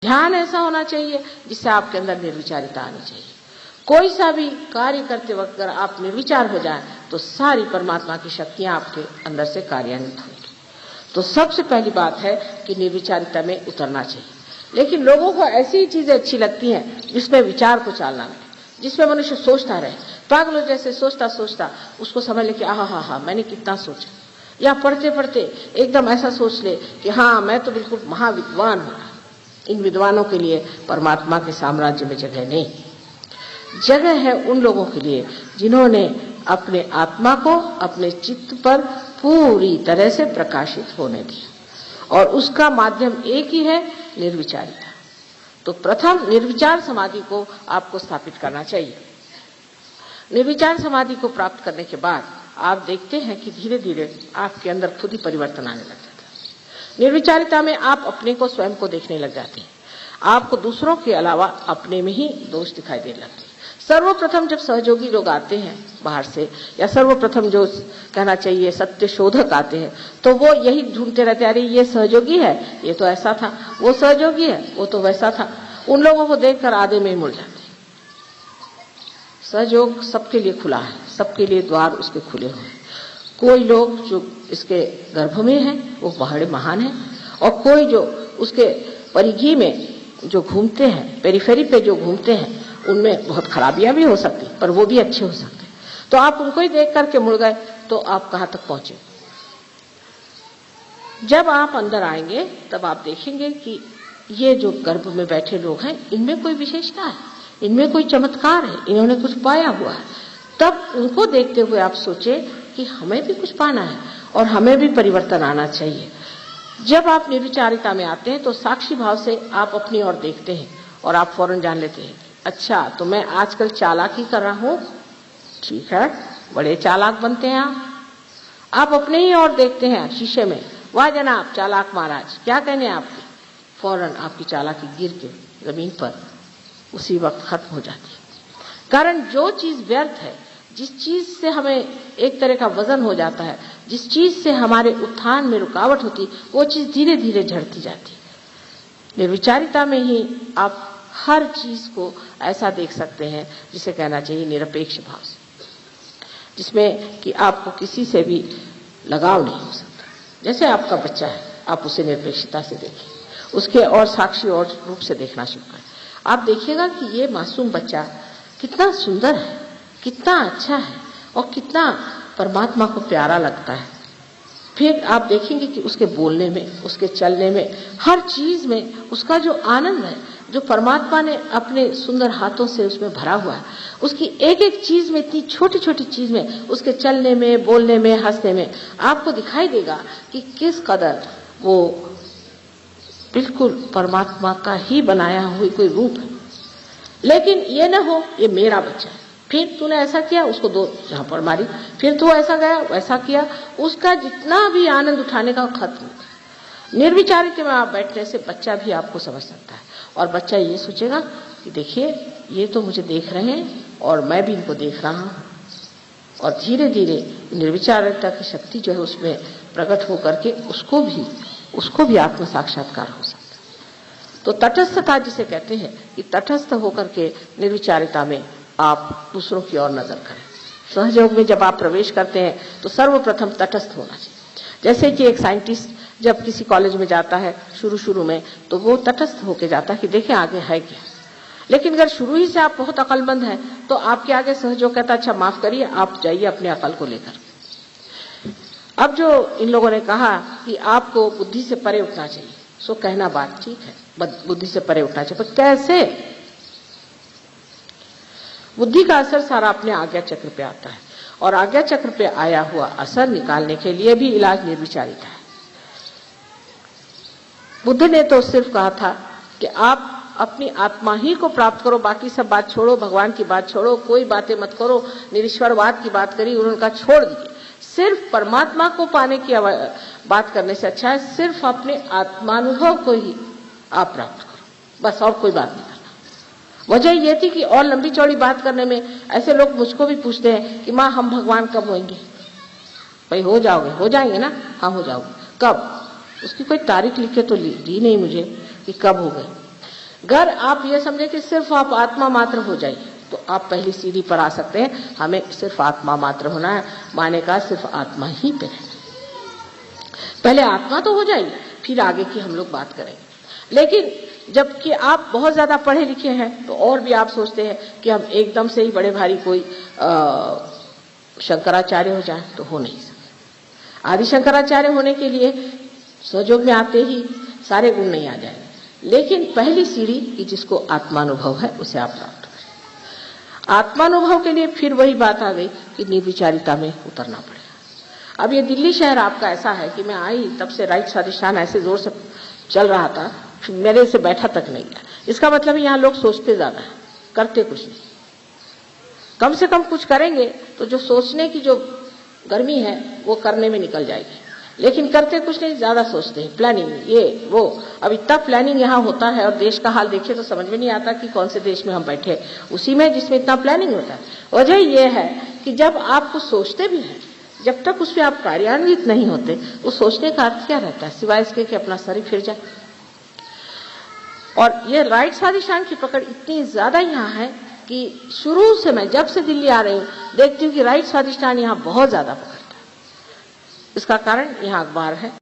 ध्यान ऐसा होना चाहिए जिससे आपके अंदर निर्विचारिता आनी चाहिए। कोई सा भी कार्य करते वक्त अगर आप निर्विचार हो जाए तो सारी परमात्मा की शक्तियां आपके अंदर से कार्यान्वित होंगी। तो सबसे पहली बात है कि निर्विचारिता में उतरना चाहिए। लेकिन लोगों को ऐसी चीजें अच्छी लगती हैं जिसमें विचार को चालना मिले, जिसमें मनुष्य सोचता रहे, पागलों जैसे सोचता सोचता उसको समझ ले कि हा मैंने कितना सोचा, या पढ़ते पढ़ते एकदम ऐसा सोच ले कि हाँ मैं तो बिल्कुल महाविद्वान हूं। इन विद्वानों के लिए परमात्मा के साम्राज्य में जगह नहीं। जगह है उन लोगों के लिए जिन्होंने अपने आत्मा को अपने चित्त पर पूरी तरह से प्रकाशित होने दिया, और उसका माध्यम एक ही है, निर्विचारिता। तो प्रथम निर्विचार समाधि को आपको स्थापित करना चाहिए। निर्विचार समाधि को प्राप्त करने के बाद आप देखते हैं कि धीरे धीरे आपके अंदर खुद ही परिवर्तन आने लग जाता है। निर्विचारिता में आप अपने को स्वयं को देखने लग जाते हैं। आपको दूसरों के अलावा अपने में ही दोष दिखाई देने लगते हैं। सर्वप्रथम जब सहयोगी लोग आते हैं बाहर से, या सर्वप्रथम जो कहना चाहिए सत्य शोधक आते हैं, तो वो यही ढूंढते रहते हैं, अरे ये सहयोगी है, ये तो ऐसा था, वो सहयोगी है, वो तो वैसा था। उन लोगों को देखकर आधे में ही मुड़ जाते हैं। सहयोग सबके लिए खुला है, सबके लिए द्वार उसके खुले हुए हैं। कोई लोग जो इसके गर्भ में हैं वो बड़े महान हैं, और कोई जो उसके परिधि में जो घूमते हैं, पेरिफेरी पे जो घूमते हैं, उनमें बहुत खराबियां भी हो सकती, पर वो भी अच्छे हो सकते हैं। तो आप उनको ही देख करके मुड़ गए तो आप कहां तक पहुंचे। जब आप अंदर आएंगे तब आप देखेंगे कि ये जो गर्भ में बैठे लोग हैं, इनमें कोई विशेषता है, इनमें कोई चमत्कार है, इन्होंने कुछ पाया हुआ है। तब उनको देखते हुए आप सोचे कि हमें भी कुछ पाना है और हमें भी परिवर्तन आना चाहिए। जब आप निर्विचारिता में आते हैं तो साक्षी भाव से आप अपनी ओर देखते हैं और आप फौरन जान लेते हैं, अच्छा तो मैं आजकल चालाकी कर रहा हूं, ठीक है, बड़े चालाक बनते हैं आप अपने ही ओर देखते हैं शीशे में, वाह जनाब चालाक महाराज, क्या कहने आपके, फौरन आपकी चालाकी गिर के जमीन पर उसी वक्त खत्म हो जाती है। कारण जो चीज व्यर्थ है, जिस चीज से हमें एक तरह का वजन हो जाता है, जिस चीज से हमारे उत्थान में रुकावट होती, वो चीज धीरे धीरे झड़ती जाती है। निर्विचारिता में ही आप हर चीज को ऐसा देख सकते हैं जिसे कहना चाहिए निरपेक्ष भाव से, जिसमें कि आपको किसी से भी लगाव नहीं हो सकता। जैसे आपका बच्चा है, आप उसे निरपेक्षता से देखें, उसके और साक्षी और रूप से देखना शुरू करें। आप देखिएगा कि ये मासूम बच्चा कितना सुंदर है, कितना अच्छा है, और कितना परमात्मा को प्यारा लगता है। फिर आप देखेंगे कि उसके बोलने में, उसके चलने में, हर चीज में उसका जो आनंद है, जो परमात्मा ने अपने सुंदर हाथों से उसमें भरा हुआ है, उसकी एक एक चीज में, इतनी छोटी छोटी चीज में, उसके चलने में, बोलने में, हंसने में आपको दिखाई देगा कि किस कदर वो बिल्कुल परमात्मा का ही बनाया हुआ कोई रूप है। लेकिन ये ना हो ये मेरा बच्चा है, फिर तूने ऐसा किया, उसको दो झापड़ मारी, फिर तू ऐसा गया वैसा किया, उसका जितना भी आनंद उठाने का खत्म। निर्विचारिता में आप बैठने से बच्चा भी आपको समझ सकता है, और बच्चा ये सोचेगा कि देखिए ये तो मुझे देख रहे हैं और मैं भी इनको देख रहा हूं, और धीरे धीरे निर्विचारिता की शक्ति जो है उसमें प्रकट होकर के उसको भी आत्म साक्षात्कार हो सकता है। तो तटस्थता जिसे कहते हैं कि तटस्थ होकर के निर्विचारिता में आप दूसरों की ओर नजर करें। सहयोग में जब आप प्रवेश करते हैं तो सर्वप्रथम तटस्थ होना चाहिए। जैसे कि एक साइंटिस्ट जब किसी कॉलेज में जाता है शुरू में, तो वो तटस्थ होकर जाता है कि देखें आगे है क्या। लेकिन अगर शुरू ही से आप बहुत अकलमंद हैं तो आपके आगे सहयोग कहता अच्छा माफ करिए, आप जाइए अपने अकल को लेकर। अब जो इन लोगों ने कहा कि आपको बुद्धि से परे उठना चाहिए, सो कहना बात ठीक है, बुद्धि से परे उठना चाहिए, पर कैसे? बुद्धि का असर सारा अपने आज्ञा चक्र पे आता है, और आज्ञा चक्र पे आया हुआ असर निकालने के लिए भी इलाज निर्विचारिता है। बुद्ध ने तो सिर्फ कहा था कि आप अपनी आत्मा ही को प्राप्त करो, बाकी सब बात छोड़ो, भगवान की बात छोड़ो, कोई बातें मत करो, निरीश्वरवाद की बात करी उन्होंने छोड़ दीजिए। सिर्फ परमात्मा को पाने की बात करने से अच्छा है सिर्फ अपने आत्मानुभव को ही आप प्राप्त करो, बस और कोई बात नहीं करना। वजह ये थी कि और लंबी चौड़ी बात करने में ऐसे लोग मुझको भी पूछते हैं कि माँ हम भगवान कब होंगे? भाई हो जाओगे, हो जाएंगे ना? हाँ हो जाओगे। कब? उसकी कोई तारीख लिख के तो दी नहीं मुझे कि कब हो गए। अगर आप ये समझे कि सिर्फ आप आत्मा मात्र हो जाइए तो आप पहली सीढ़ी पर आ सकते हैं। हमें सिर्फ आत्मा मात्र होना है, माने का सिर्फ आत्मा ही पे है। पहले आत्मा तो हो जाइए, फिर आगे की हम लोग बात करेंगे। लेकिन जबकि आप बहुत ज्यादा पढ़े लिखे हैं तो और भी आप सोचते हैं कि हम एकदम से ही बड़े भारी कोई शंकराचार्य हो जाए, तो हो नहीं सकता। आदि शंकराचार्य होने के लिए सहयोग में आते ही सारे गुण नहीं आ जाएंगे, लेकिन पहली सीढ़ी कि जिसको आत्मानुभव है उसे आप प्राप्त करें। आत्मानुभव के लिए फिर वही बात आ गई कि निर्विचारिता में उतरना पड़ेगा। अब ये दिल्ली शहर आपका ऐसा है कि मैं आई तब से राइट स्वाधिष्ठान ऐसे जोर से चल रहा था, मेरे से बैठा तक नहीं गया। इसका मतलब यहाँ लोग सोचते ज्यादा है, करते कुछ नहीं। कम से कम कुछ करेंगे तो जो सोचने की जो गर्मी है वो करने में निकल जाएगी, लेकिन करते कुछ नहीं, ज्यादा सोचते हैं, प्लानिंग ये वो। अब इतना प्लानिंग यहाँ होता है और देश का हाल देखिए तो समझ में नहीं आता कि कौन से देश में हम बैठे, उसी में जिसमें इतना प्लानिंग होता है। वजह यह है कि जब आप कुछ सोचते भी हैं, जब तक उसमें आप कार्यान्वित नहीं होते, उस सोचने का अर्थ क्या रहता है सिवाय इसके कि अपना शरीर फिर जाए। और ये राइट स्वाधिष्ठान की पकड़ इतनी ज्यादा यहाँ है कि शुरू से मैं जब से दिल्ली आ रही हूँ देखती हूँ कि राइट स्वाधिष्ठान यहाँ बहुत ज्यादा पकड़ता है। इसका कारण यहाँ अखबार है।